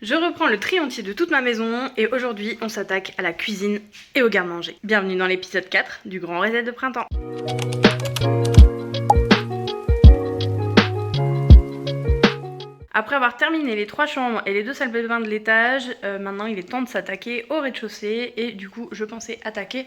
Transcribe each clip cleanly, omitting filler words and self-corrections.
Je reprends le tri entier de toute ma maison et aujourd'hui on s'attaque à la cuisine et au garde-manger. Bienvenue dans l'épisode 4 du Grand Reset de Printemps. Après avoir terminé les 3 chambres et les 2 salles de bain de l'étage, maintenant il est temps de s'attaquer au rez-de-chaussée et du coup je pensais attaquer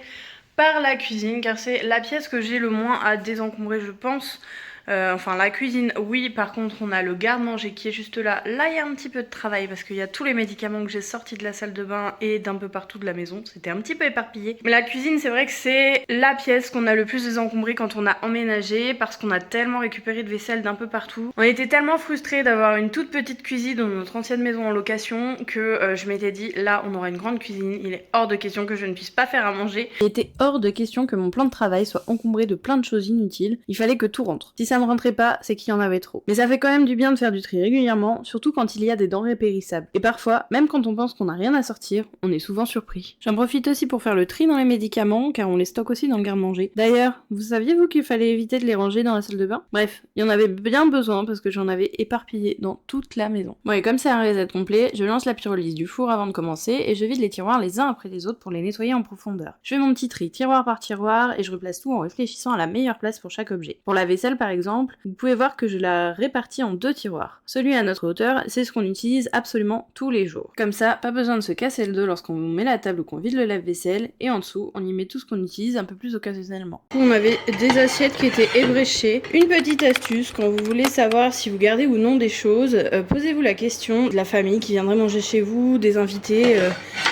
par la cuisine car c'est la pièce que j'ai le moins à désencombrer je pense. Enfin la cuisine oui, par contre on a le garde-manger qui est juste là. Là il y a un petit peu de travail parce qu'il y a tous les médicaments que j'ai sortis de la salle de bain et d'un peu partout de la maison. C'était un petit peu éparpillé. Mais la cuisine c'est vrai que c'est la pièce qu'on a le plus désencombré quand on a emménagé parce qu'on a tellement récupéré de vaisselle d'un peu partout. On était tellement frustrés d'avoir une toute petite cuisine dans notre ancienne maison en location que je m'étais dit là on aura une grande cuisine. Il est hors de question que je ne puisse pas faire à manger. Il était hors de question que mon plan de travail soit encombré de plein de choses inutiles. Il fallait que tout rentre. Si ça ne rentrait pas, c'est qu'il y en avait trop. Mais ça fait quand même du bien de faire du tri régulièrement, surtout quand il y a des denrées périssables. Et parfois, même quand on pense qu'on n'a rien à sortir, on est souvent surpris. J'en profite aussi pour faire le tri dans les médicaments, car on les stocke aussi dans le garde-manger. D'ailleurs, vous saviez-vous qu'il fallait éviter de les ranger dans la salle de bain? Bref, il y en avait bien besoin parce que j'en avais éparpillé dans toute la maison. Bon et comme c'est un reset complet, je lance la pyrolyse du four avant de commencer et je vide les tiroirs les uns après les autres pour les nettoyer en profondeur. Je fais mon petit tri tiroir par tiroir et je replace tout en réfléchissant à la meilleure place pour chaque objet. Pour la vaisselle par exemple, vous pouvez voir que je la répartis en 2 tiroirs. Celui à notre hauteur, c'est ce qu'on utilise absolument tous les jours. Comme ça, pas besoin de se casser le dos lorsqu'on met la table ou qu'on vide le lave-vaisselle, et en dessous, on y met tout ce qu'on utilise un peu plus occasionnellement. On avait des assiettes qui étaient ébréchées. Une petite astuce, quand vous voulez savoir si vous gardez ou non des choses, posez-vous la question de la famille qui viendrait manger chez vous, des invités,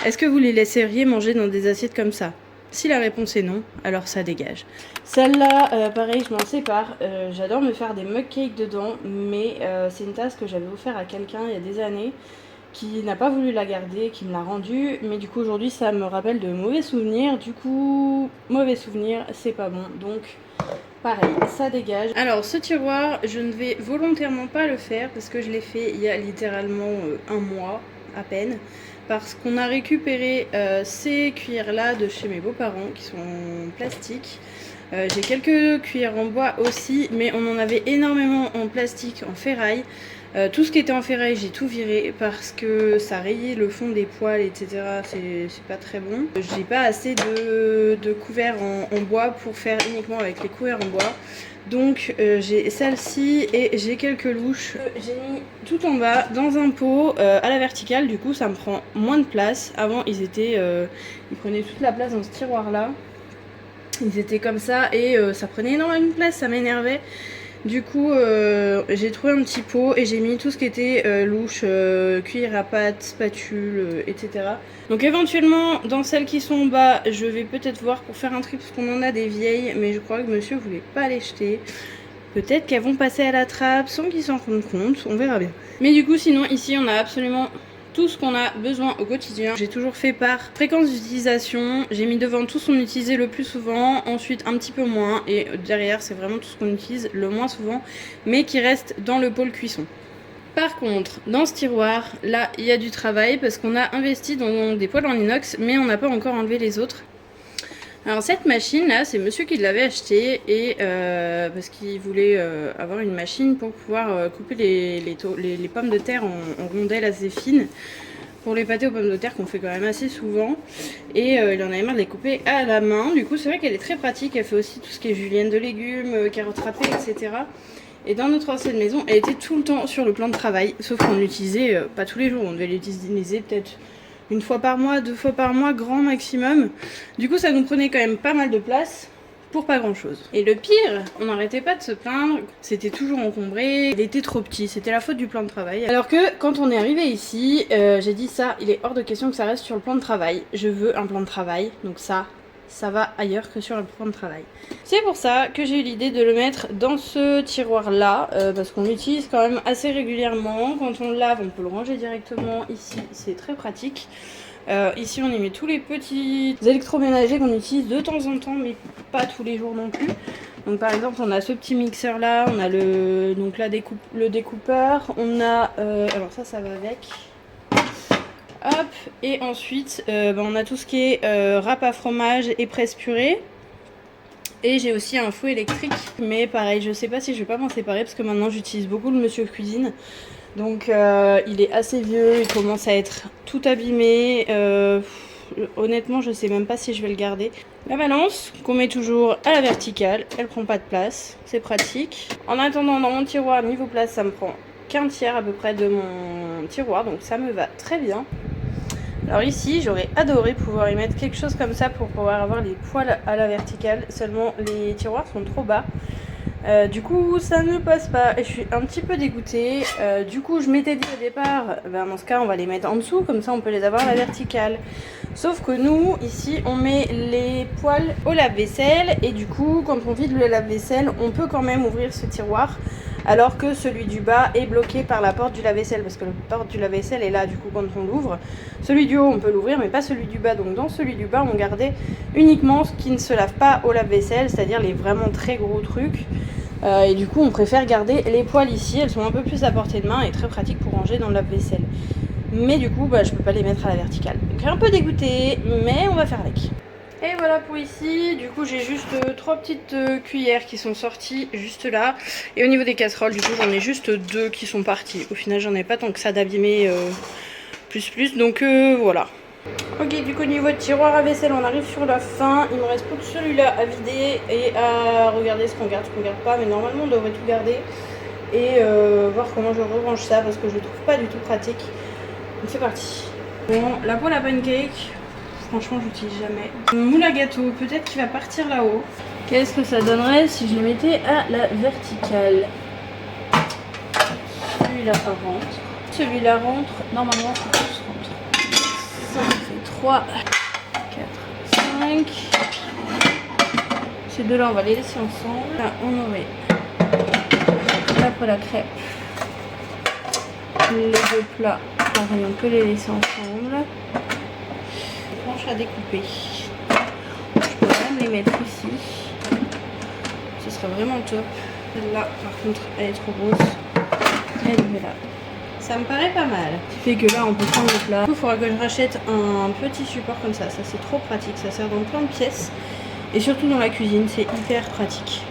est-ce que vous les laisseriez manger dans des assiettes comme ça? Si la réponse est non, alors ça dégage. Celle-là, pareil, je m'en sépare. J'adore me faire des mug cakes dedans, mais c'est une tasse que j'avais offert à quelqu'un il y a des années qui n'a pas voulu la garder, qui me l'a rendue. Mais du coup, aujourd'hui, ça me rappelle de mauvais souvenirs. Du coup, mauvais souvenirs, c'est pas bon. Donc, pareil, ça dégage. Alors, ce tiroir, je ne vais volontairement pas le faire parce que je l'ai fait il y a littéralement un mois à peine. Parce qu'on a récupéré ces cuillères-là de chez mes beaux-parents qui sont en plastique. J'ai quelques cuillères en bois aussi, mais on en avait énormément en plastique, en ferraille. Tout ce qui était en ferraille, j'ai tout viré parce que ça rayait le fond des poêles, etc. C'est pas très bon. J'ai pas assez de couverts en bois pour faire uniquement avec les couverts en bois. Donc j'ai celle-ci et j'ai quelques louches. J'ai mis tout en bas dans un pot à la verticale, du coup ça me prend moins de place. Avant ils prenaient toute la place dans ce tiroir là. Ils étaient comme ça et ça prenait énormément de place, ça m'énervait. Du coup j'ai trouvé un petit pot et j'ai mis tout ce qui était louche, cuillère à pâte, spatule, etc. Donc éventuellement dans celles qui sont en bas je vais peut-être voir pour faire un tri parce qu'on en a des vieilles, mais je crois que monsieur voulait pas les jeter. Peut-être qu'elles vont passer à la trappe sans qu'ils s'en rendent compte, on verra bien. Mais du coup sinon ici on a absolument tout ce qu'on a besoin au quotidien. J'ai toujours fait par fréquence d'utilisation. J'ai mis devant tout ce qu'on utilisait le plus souvent, ensuite un petit peu moins, et derrière c'est vraiment tout ce qu'on utilise le moins souvent, mais qui reste dans le pôle cuisson. Par contre, dans ce tiroir, là, il y a du travail parce qu'on a investi dans des poêles en inox, mais on n'a pas encore enlevé les autres. Alors cette machine là, c'est monsieur qui l'avait achetée et parce qu'il voulait avoir une machine pour pouvoir couper les pommes de terre en rondelles assez fines pour les pâtés aux pommes de terre qu'on fait quand même assez souvent, et il en avait marre de les couper à la main. Du coup c'est vrai qu'elle est très pratique, elle fait aussi tout ce qui est julienne de légumes, carottes râpées, etc. Et dans notre ancienne maison, elle était tout le temps sur le plan de travail, sauf qu'on l'utilisait pas tous les jours, on devait l'utiliser peut-être une fois par mois, 2 fois par mois, grand maximum. Du coup, ça nous prenait quand même pas mal de place pour pas grand chose. Et le pire, on n'arrêtait pas de se plaindre, c'était toujours encombré, il était trop petit, c'était la faute du plan de travail. Alors que quand on est arrivé ici, j'ai dit ça, il est hors de question que ça reste sur le plan de travail. Je veux un plan de travail, donc ça va ailleurs que sur le plan de travail. C'est pour ça que j'ai eu l'idée de le mettre dans ce tiroir là, parce qu'on l'utilise quand même assez régulièrement. Quand on le lave, on peut le ranger directement ici, c'est très pratique. Ici on y met tous les petits électroménagers qu'on utilise de temps en temps, mais pas tous les jours non plus. Donc par exemple on a ce petit mixeur là, on a le découpeur, on a alors ça va avec. Hop, et ensuite on a tout ce qui est râpe à fromage et presse purée. Et j'ai aussi un fouet électrique, mais pareil, je sais pas si je vais pas m'en séparer parce que maintenant j'utilise beaucoup le monsieur cuisine. Donc il est assez vieux, il commence à être tout abîmé. Honnêtement, je sais même pas si je vais le garder. La balance qu'on met toujours à la verticale, elle prend pas de place, c'est pratique. En attendant, dans mon tiroir, niveau place, ça me prend qu'un tiers à peu près de mon tiroir, donc ça me va très bien. Alors ici, j'aurais adoré pouvoir y mettre quelque chose comme ça pour pouvoir avoir les poils à la verticale, seulement les tiroirs sont trop bas. Du coup ça ne passe pas et je suis un petit peu dégoûtée. Du coup je m'étais dit au départ, dans ce cas on va les mettre en dessous, comme ça on peut les avoir à la verticale. Sauf que nous ici on met les poils au lave-vaisselle et du coup quand on vide le lave-vaisselle on peut quand même ouvrir ce tiroir, alors que celui du bas est bloqué par la porte du lave-vaisselle, parce que la porte du lave-vaisselle est là du coup quand on l'ouvre. Celui du haut on peut l'ouvrir mais pas celui du bas, donc dans celui du bas on gardait uniquement ce qui ne se lave pas au lave-vaisselle, c'est-à-dire les vraiment très gros trucs. Et du coup on préfère garder les poils ici, elles sont un peu plus à portée de main et très pratiques pour ranger dans le lave-vaisselle. Mais du coup je peux pas les mettre à la verticale, donc un peu dégoûtée, mais on va faire avec. Et voilà pour ici, du coup j'ai juste 3 petites cuillères qui sont sorties juste là. Et au niveau des casseroles, du coup j'en ai juste 2 qui sont parties. Au final j'en ai pas tant que ça d'abîmer plus, donc voilà. Ok, du coup au niveau de tiroir à vaisselle, on arrive sur la fin. Il me reste plus que celui-là à vider et à regarder ce qu'on garde pas. Mais normalement on devrait tout garder. Et voir comment je rerange ça parce que je le trouve pas du tout pratique. Donc c'est parti. Bon, la poêle à pancake, franchement j'utilise jamais. Le moule à gâteau, peut-être qu'il va partir là-haut. Qu'est-ce que ça donnerait si je le mettais à la verticale? Celui-là rentre. Celui-là rentre. Normalement faut tous rentre. Ça fait 3, 4, 5. Ces deux-là, on va les laisser ensemble. Là, on aurait la poêle à crêpes. Les deux plats, pareil, on peut les laisser ensemble. Les planches à découper. Je peux même les mettre ici. Ce serait vraiment top. Celle-là, par contre, elle est trop grosse. Elle est là. Ça me paraît pas mal. Ce qui fait que là on peut prendre le plat. Il faudra que je rachète un petit support comme ça. Ça c'est trop pratique. Ça sert dans plein de pièces. Et surtout dans la cuisine, c'est hyper pratique.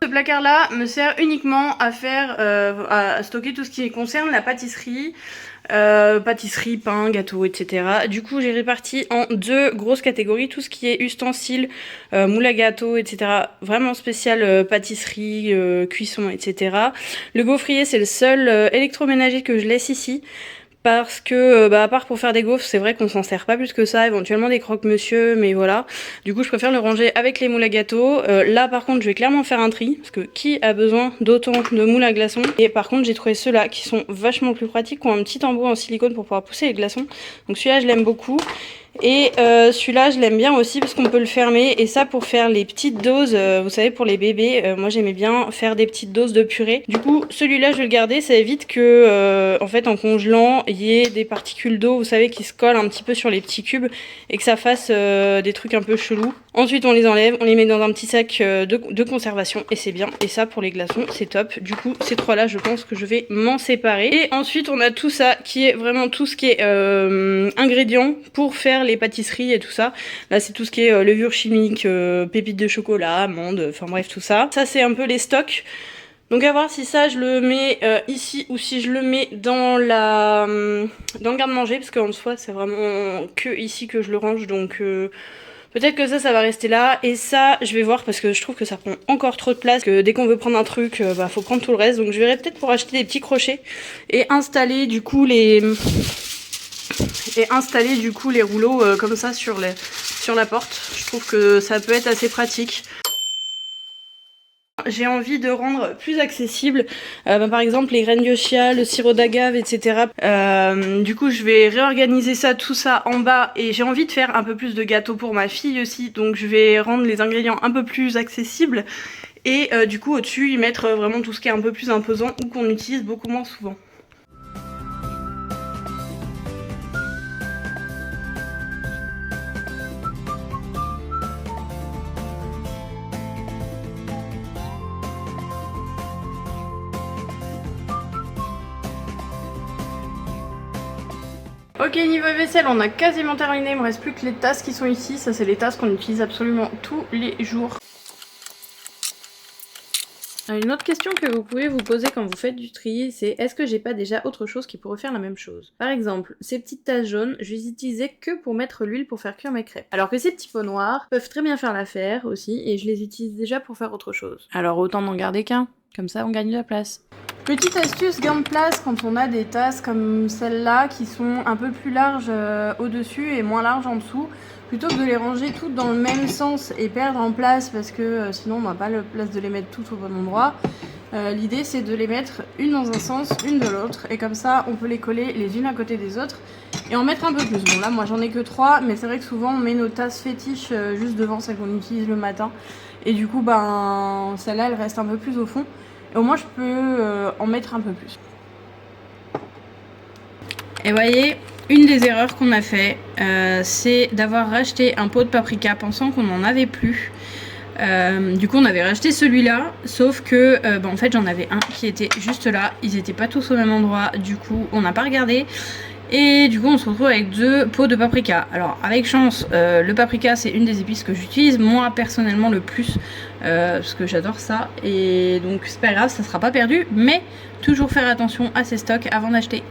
Ce placard là me sert uniquement à faire à stocker tout ce qui concerne la pâtisserie. Pâtisserie, pain, gâteau, etc. Du coup j'ai réparti en 2 grosses catégories, tout ce qui est ustensiles, moule à gâteau, etc. Vraiment spécial pâtisserie, cuisson, etc. Le gaufrier c'est le seul électroménager que je laisse ici. Parce que, à part pour faire des gaufres, c'est vrai qu'on s'en sert pas plus que ça, éventuellement des croque-monsieur, mais voilà. Du coup, je préfère le ranger avec les moules à gâteau. Là, par contre, je vais clairement faire un tri, parce que qui a besoin d'autant de moules à glaçons? Et par contre, j'ai trouvé ceux-là qui sont vachement plus pratiques, qui ont un petit embout en silicone pour pouvoir pousser les glaçons. Donc celui-là, je l'aime beaucoup. Et celui-là je l'aime bien aussi parce qu'on peut le fermer, et ça pour faire les petites doses, vous savez pour les bébés, moi j'aimais bien faire des petites doses de purée. Du coup celui-là je vais le garder, ça évite que en fait en congelant il y ait des particules d'eau, vous savez, qui se collent un petit peu sur les petits cubes et que ça fasse des trucs un peu chelous. Ensuite on les enlève, on les met dans un petit sac de conservation et c'est bien. Et ça pour les glaçons c'est top. Du coup ces trois là je pense que je vais m'en séparer. Et ensuite on a tout ça qui est vraiment tout ce qui est ingrédients pour faire les pâtisseries et tout ça. Là c'est tout ce qui est levure chimique, pépites de chocolat, amandes, enfin bref tout ça. Ça c'est un peu les stocks. Donc à voir si ça je le mets ici ou si je le mets dans le garde-manger, parce qu'en soi c'est vraiment que ici que je le range, donc peut-être que ça va rester là. Et ça je vais voir parce que je trouve que ça prend encore trop de place, que dès qu'on veut prendre un truc faut prendre tout le reste. Donc je verrai peut-être pour acheter des petits crochets et installer du coup les rouleaux comme ça sur la porte. Je trouve que ça peut être assez pratique. J'ai envie de rendre plus accessible par exemple les graines de chia, le sirop d'agave, etc. Du coup je vais réorganiser tout ça en bas, et j'ai envie de faire un peu plus de gâteaux pour ma fille aussi, donc je vais rendre les ingrédients un peu plus accessibles et du coup au-dessus y mettre vraiment tout ce qui est un peu plus imposant ou qu'on utilise beaucoup moins souvent. Ok, niveau vaisselle, on a quasiment terminé, il me reste plus que les tasses qui sont ici. Ça c'est les tasses qu'on utilise absolument tous les jours. Une autre question que vous pouvez vous poser quand vous faites du tri, c'est est-ce que j'ai pas déjà autre chose qui pourrait faire la même chose? Par exemple, ces petites tasses jaunes, je les utilisais que pour mettre l'huile pour faire cuire mes crêpes. Alors que ces petits pots noirs peuvent très bien faire l'affaire aussi, et je les utilise déjà pour faire autre chose. Alors autant n'en garder qu'un, comme ça on gagne de la place. Petite astuce gain de place quand on a des tasses comme celle-là qui sont un peu plus larges au-dessus et moins larges en dessous. Plutôt que de les ranger toutes dans le même sens et perdre en place parce que sinon on n'a pas la place de les mettre toutes au bon endroit. L'idée c'est de les mettre une dans un sens, une de l'autre et comme ça on peut les coller les unes à côté des autres et en mettre un peu plus. Bon là moi j'en ai que 3 mais c'est vrai que souvent on met nos tasses fétiches juste devant celles qu'on utilise le matin et du coup ben celle-là elle reste un peu plus au fond. Et au moins je peux en mettre un peu plus. Et voyez, une des erreurs qu'on a fait, c'est d'avoir racheté un pot de paprika pensant qu'on n'en avait plus. Du coup on avait racheté celui-là, sauf que en fait j'en avais un qui était juste là, ils étaient pas tous au même endroit, du coup on n'a pas regardé. Et du coup on se retrouve avec 2 pots de paprika. Alors avec chance, le paprika c'est une des épices que j'utilise moi personnellement le plus parce que j'adore ça. Et donc c'est pas grave, ça sera pas perdu, mais toujours faire attention à ses stocks avant d'acheter.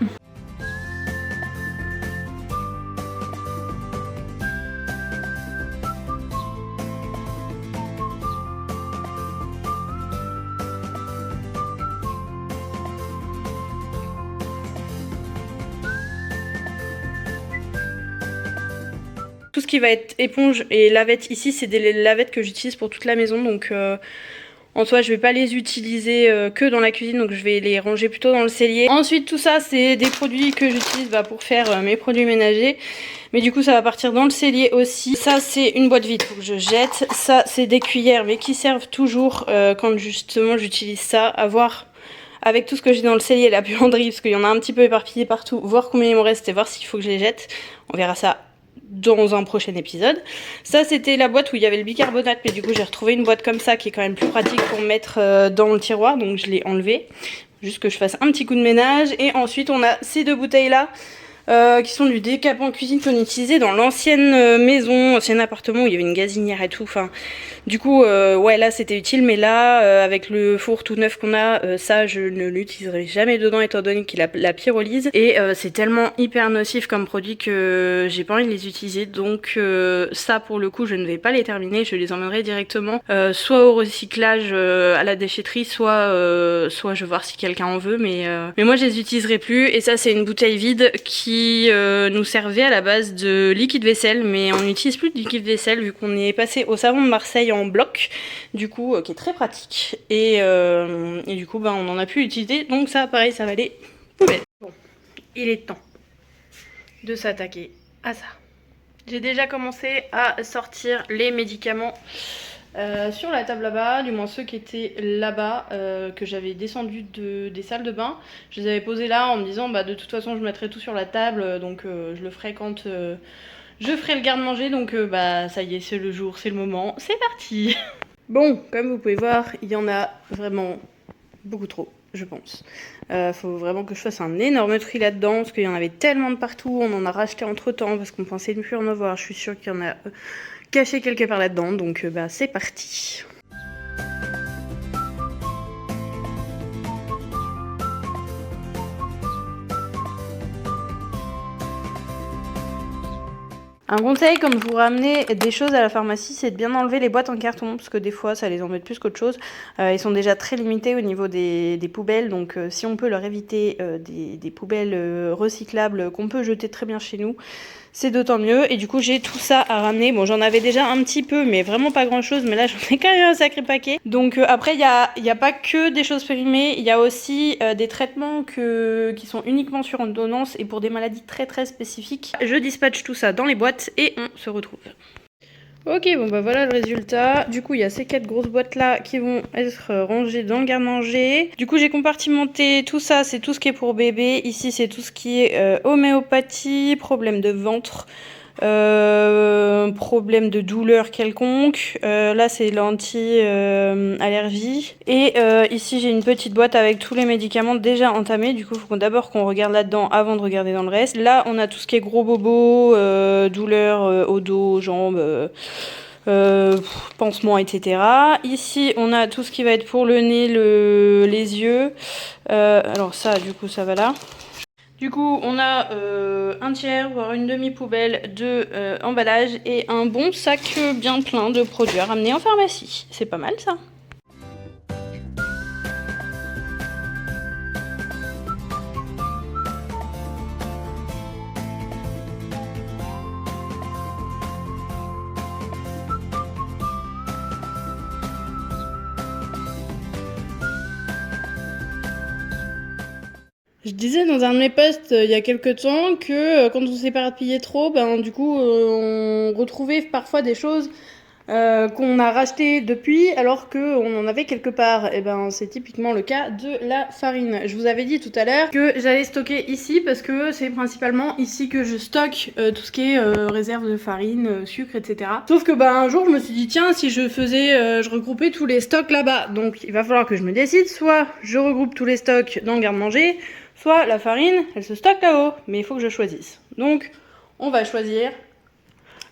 Tout ce qui va être éponge et lavette ici, c'est des lavettes que j'utilise pour toute la maison. Donc en soi, je vais pas les utiliser que dans la cuisine. Donc je vais les ranger plutôt dans le cellier. Ensuite, tout ça, c'est des produits que j'utilise pour faire mes produits ménagers. Mais du coup, ça va partir dans le cellier aussi. Ça, c'est une boîte vide, faut que je jette. Ça, c'est des cuillères, mais qui servent toujours quand justement j'utilise ça. À voir avec tout ce que j'ai dans le cellier et la buanderie, parce qu'il y en a un petit peu éparpillé partout. Voir combien il me reste et voir s'il faut que je les jette. On verra ça dans un prochain épisode. Ça c'était la boîte où il y avait le bicarbonate, mais du coup j'ai retrouvé une boîte comme ça qui est quand même plus pratique pour mettre dans le tiroir, donc je l'ai enlevé. Juste que je fasse un petit coup de ménage. Et ensuite on a ces 2 bouteilles là qui sont du décapant cuisine qu'on utilisait dans l'ancienne maison, ancien appartement où il y avait une gazinière et tout. Enfin, du coup, ouais, là c'était utile, mais là, avec le four tout neuf qu'on a, ça je ne l'utiliserai jamais dedans étant donné qu'il a la pyrolyse. Et c'est tellement hyper nocif comme produit que j'ai pas envie de les utiliser. Donc ça pour le coup, je ne vais pas les terminer, je les emmènerai directement soit au recyclage à la déchetterie, soit je vais voir si quelqu'un en veut, mais moi je les utiliserai plus. Et ça c'est une bouteille vide qui nous servait à la base de liquide vaisselle, mais on n'utilise plus de liquide vaisselle vu qu'on est passé au savon de Marseille en bloc, du coup qui est très pratique et du coup on en a plus utilisé, donc ça pareil ça va aller poubelle. Bon, il est temps de s'attaquer à ça. J'ai déjà commencé à sortir les médicaments sur la table là-bas, du moins ceux qui étaient là-bas, que j'avais descendu des salles de bain. Je les avais posés là en me disant de toute façon je mettrai tout sur la table, donc je le ferai quand je ferai le garde-manger. Donc ça y est, c'est le jour, c'est le moment, c'est parti. Bon, comme vous pouvez voir, il y en a vraiment beaucoup trop, je pense. Faut vraiment que je fasse un énorme tri là-dedans, parce qu'il y en avait tellement de partout. On en a racheté entre temps parce qu'on pensait ne plus en avoir. Je suis sûre qu'il y en a caché quelque part là-dedans, donc c'est parti. Un conseil quand vous ramenez des choses à la pharmacie, c'est de bien enlever les boîtes en carton, parce que des fois ça les embête plus qu'autre chose. Ils sont déjà très limités au niveau des poubelles, donc si on peut leur éviter des poubelles recyclables qu'on peut jeter très bien chez nous, c'est d'autant mieux. Et du coup j'ai tout ça à ramener. Bon, j'en avais déjà un petit peu, mais vraiment pas grand chose, mais là j'en ai quand même un sacré paquet. Donc après il y a pas que des choses périmées, il y a aussi des traitements qui sont uniquement sur ordonnance et pour des maladies très très spécifiques. Je dispatche tout ça dans les boîtes et on se retrouve. Ok, bon voilà le résultat. Du coup il y a ces 4 grosses boîtes là qui vont être rangées dans le garde-manger. Du coup j'ai compartimenté tout ça, c'est tout ce qui est pour bébé. Ici c'est tout ce qui est homéopathie, problème de ventre, problème de douleur quelconque. Là c'est l'anti-allergie. Et ici j'ai une petite boîte avec tous les médicaments déjà entamés. Du coup il faut d'abord qu'on regarde là-dedans avant de regarder dans le reste. Là on a tout ce qui est gros bobos, douleur au dos, jambes, pansements, etc. Ici on a tout ce qui va être pour le nez, les yeux. Alors ça du coup ça va là. Du coup, on a un tiers, voire une demi-poubelle de emballage et un bon sac bien plein de produits à ramener en pharmacie. C'est pas mal ça. Je disais dans un de mes posts il y a quelques temps que quand on s'éparpillait trop, ben du coup on retrouvait parfois des choses qu'on a rachetées depuis alors qu'on en avait quelque part. Et ben c'est typiquement le cas de la farine. Je vous avais dit tout à l'heure que j'allais stocker ici parce que c'est principalement ici que je stocke tout ce qui est réserve de farine, sucre, etc. Sauf que ben un jour je me suis dit tiens si je faisais, je regroupais tous les stocks là-bas. Donc il va falloir que je me décide, soit je regroupe tous les stocks dans le garde-manger, soit la farine, elle se stocke là-haut, mais il faut que je choisisse. Donc, on va choisir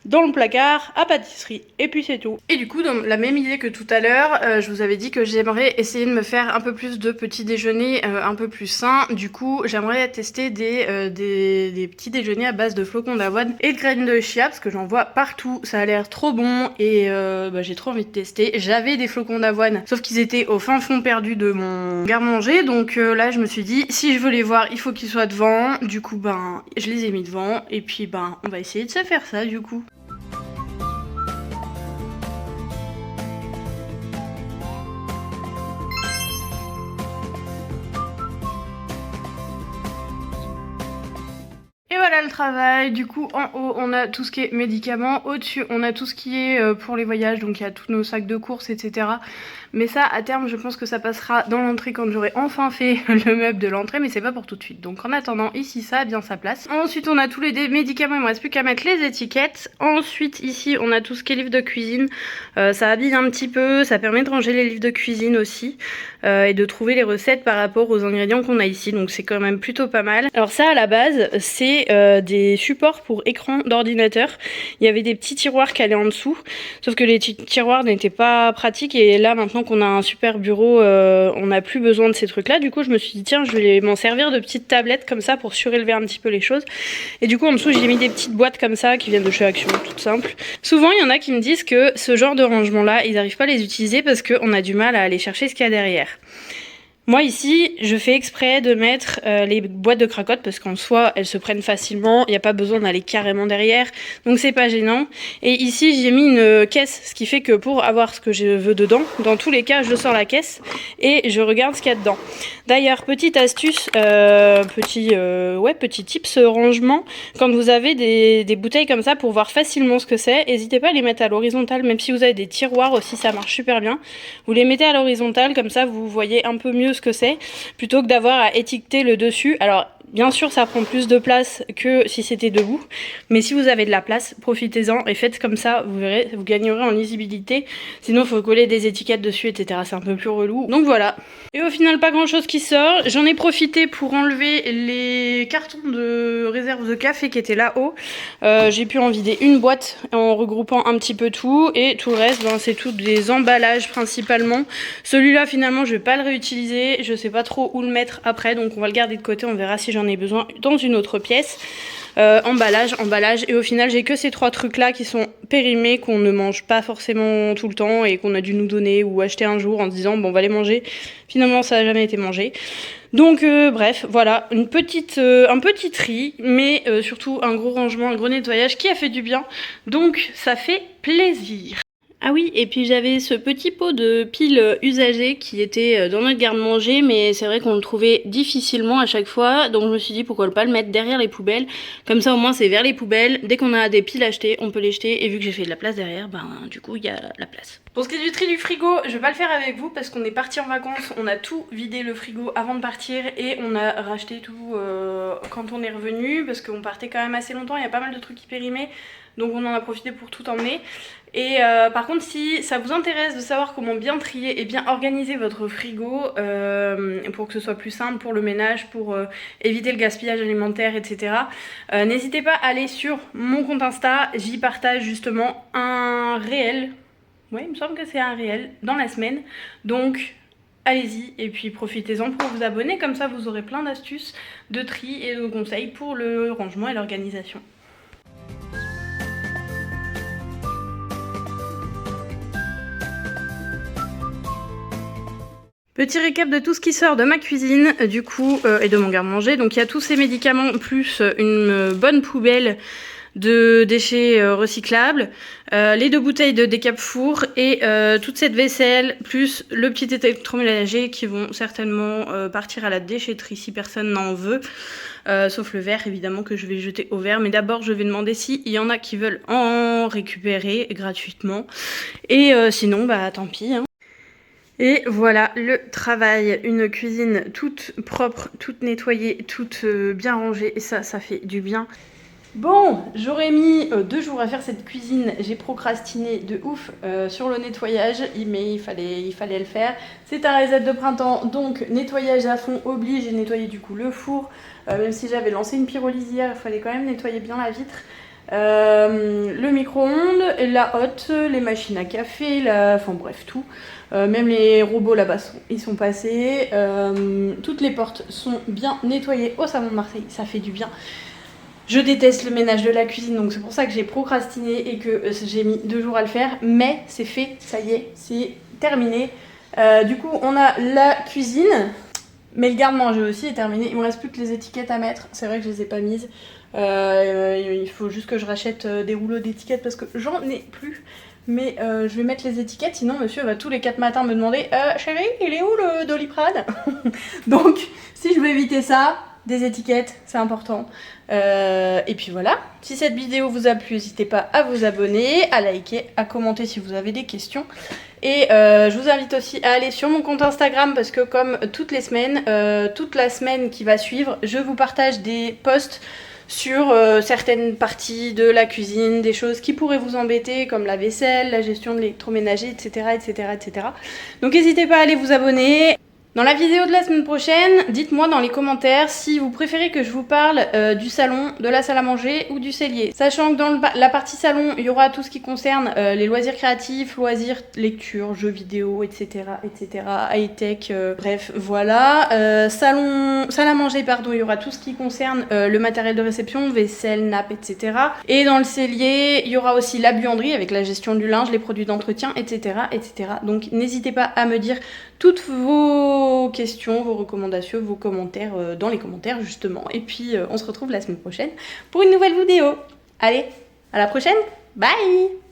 dans le placard à pâtisserie et puis c'est tout. Et du coup dans la même idée que tout à l'heure, je vous avais dit que j'aimerais essayer de me faire un peu plus de petits déjeuners un peu plus sains. Du coup j'aimerais tester des petits déjeuners à base de flocons d'avoine et de graines de chia parce que j'en vois partout, ça a l'air trop bon et j'ai trop envie de tester. J'avais des flocons d'avoine sauf qu'ils étaient au fin fond perdu de mon garde-manger, donc là je me suis dit si je veux les voir il faut qu'ils soient devant. Du coup ben je les ai mis devant et puis ben on va essayer de se faire ça du coup. Et voilà le travail. Du coup en haut on a tout ce qui est médicaments, au-dessus on a tout ce qui est pour les voyages, donc il y a tous nos sacs de courses, etc. Mais ça à terme je pense que ça passera dans l'entrée quand j'aurai enfin fait le meuble de l'entrée, mais c'est pas pour tout de suite. Donc en attendant ici ça a bien sa place. Ensuite on a tous les médicaments, il me reste plus qu'à mettre les étiquettes. Ensuite ici on a tout ce qui est livre de cuisine, ça habille un petit peu, ça permet de ranger les livres de cuisine aussi et de trouver les recettes par rapport aux ingrédients qu'on a ici, donc c'est quand même plutôt pas mal. Alors ça à la base c'est des supports pour écran d'ordinateur. Il y avait des petits tiroirs qui allaient en dessous, sauf que les tiroirs n'étaient pas pratiques et là maintenant qu'on a un super bureau on n'a plus besoin de ces trucs là. Du coup je me suis dit tiens je vais m'en servir de petites tablettes comme ça pour surélever un petit peu les choses, et du coup en dessous j'ai mis des petites boîtes comme ça qui viennent de chez Action, toutes simples. Souvent il y en a qui me disent que ce genre de rangement là ils n'arrivent pas à les utiliser parce qu'on a du mal à aller chercher ce qu'il y a derrière. Moi ici, je fais exprès de mettre les boîtes de cracottes parce qu'en soi, elles se prennent facilement, il n'y a pas besoin d'aller carrément derrière, donc c'est pas gênant. Et ici, j'ai mis une caisse, ce qui fait que pour avoir ce que je veux dedans, dans tous les cas, je sors la caisse et je regarde ce qu'il y a dedans. D'ailleurs, petite astuce, petit tips rangement, quand vous avez des bouteilles comme ça pour voir facilement ce que c'est, n'hésitez pas à les mettre à l'horizontale, même si vous avez des tiroirs aussi, ça marche super bien. Vous les mettez à l'horizontale, comme ça vous voyez un peu mieux ce que c'est, plutôt que d'avoir à étiqueter le dessus. Alors bien sûr ça prend plus de place que si c'était debout, mais si vous avez de la place, profitez-en et faites comme ça, vous verrez, vous gagnerez en lisibilité. Sinon il faut coller des étiquettes dessus, etc. C'est un peu plus relou. Donc voilà. Et au final pas grand chose qui sort. J'en ai profité pour enlever les cartons de réserve de café qui étaient là-haut. J'ai pu en vider une boîte en regroupant un petit peu tout, et tout le reste c'est tout des emballages principalement. Celui-là finalement je vais pas le réutiliser, je sais pas trop où le mettre après, donc on va le garder de côté, on verra si j'en ai besoin dans une autre pièce. Emballage, et au final j'ai que ces trois trucs là qui sont périmés, qu'on ne mange pas forcément tout le temps et qu'on a dû nous donner ou acheter un jour en se disant bon on va les manger, finalement ça n'a jamais été mangé. Donc bref voilà, un petit tri, mais surtout un gros rangement, un gros nettoyage qui a fait du bien, donc ça fait plaisir. Ah oui, et puis j'avais ce petit pot de piles usagées qui était dans notre garde-manger, mais c'est vrai qu'on le trouvait difficilement à chaque fois, donc je me suis dit pourquoi pas le mettre derrière les poubelles, comme ça au moins c'est vers les poubelles, dès qu'on a des piles achetées, on peut les jeter, et vu que j'ai fait de la place derrière, ben du coup il y a la place. Pour ce qui est du tri du frigo, je vais pas le faire avec vous parce qu'on est parti en vacances, on a tout vidé le frigo avant de partir et on a racheté tout quand on est revenu, parce qu'on partait quand même assez longtemps, il y a pas mal de trucs qui périmaient, donc on en a profité pour tout emmener. Et par contre, si ça vous intéresse de savoir comment bien trier et bien organiser votre frigo pour que ce soit plus simple pour le ménage, pour éviter le gaspillage alimentaire, etc. N'hésitez pas à aller sur mon compte Insta, j'y partage justement un réel, ouais il me semble que c'est un réel, dans la semaine. Donc allez-y et puis profitez-en pour vous abonner, comme ça vous aurez plein d'astuces de tri et de conseils pour le rangement et l'organisation. Petit récap de tout ce qui sort de ma cuisine, du coup, et de mon garde-manger. Donc il y a tous ces médicaments, plus une bonne poubelle de déchets recyclables, les 2 bouteilles de décap four et toute cette vaisselle, plus le petit électroménager qui vont certainement partir à la déchetterie si personne n'en veut. Sauf le verre évidemment que je vais jeter au verre, mais d'abord je vais demander s'il y en a qui veulent en récupérer gratuitement, et sinon bah tant pis hein. Et voilà le travail, une cuisine toute propre, toute nettoyée, toute bien rangée, et ça fait du bien. Bon, j'aurais mis 2 jours à faire cette cuisine, j'ai procrastiné de ouf sur le nettoyage, mais il fallait le faire. C'est un reset de printemps, donc nettoyage à fond oblige, j'ai nettoyé du coup le four, même si j'avais lancé une pyrolyse hier, il fallait quand même nettoyer bien la vitre. Le micro-ondes, la hotte, les machines à café, enfin bref tout. Même les robots là-bas ils sont passés. Toutes les portes sont bien nettoyées au salon de Marseille, ça fait du bien. Je déteste le ménage de la cuisine, donc c'est pour ça que j'ai procrastiné et que j'ai mis 2 jours à le faire. Mais c'est fait, ça y est, c'est terminé. Du coup on a la cuisine, mais le garde-manger aussi est terminé. Il me reste plus que les étiquettes à mettre, c'est vrai que je les ai pas mises. Il faut juste que je rachète des rouleaux d'étiquettes parce que j'en ai plus. Mais je vais mettre les étiquettes, sinon monsieur va tous les 4 matins me demander chérie, il est où le Doliprane? Donc si je veux éviter ça, des étiquettes, c'est important. Et puis voilà, si cette vidéo vous a plu, n'hésitez pas à vous abonner, à liker, à commenter si vous avez des questions. Et je vous invite aussi à aller sur mon compte Instagram parce que comme toutes les semaines, toute la semaine qui va suivre, je vous partage des posts sur certaines parties de la cuisine, des choses qui pourraient vous embêter comme la vaisselle, la gestion de l'électroménager, etc., etc., etc. Donc n'hésitez pas à aller vous abonner. Dans la vidéo de la semaine prochaine, dites-moi dans les commentaires si vous préférez que je vous parle du salon, de la salle à manger ou du cellier. Sachant que dans la partie salon, il y aura tout ce qui concerne les loisirs créatifs, loisirs, lecture, jeux vidéo, etc., etc., high-tech, bref, voilà. Salle à manger, pardon, il y aura tout ce qui concerne le matériel de réception, vaisselle, nappe, etc. Et dans le cellier, il y aura aussi la buanderie avec la gestion du linge, les produits d'entretien, etc., etc. Donc n'hésitez pas à me dire toutes vos questions, vos recommandations, vos commentaires dans les commentaires justement. Et puis on se retrouve la semaine prochaine pour une nouvelle vidéo. Allez, à la prochaine, bye!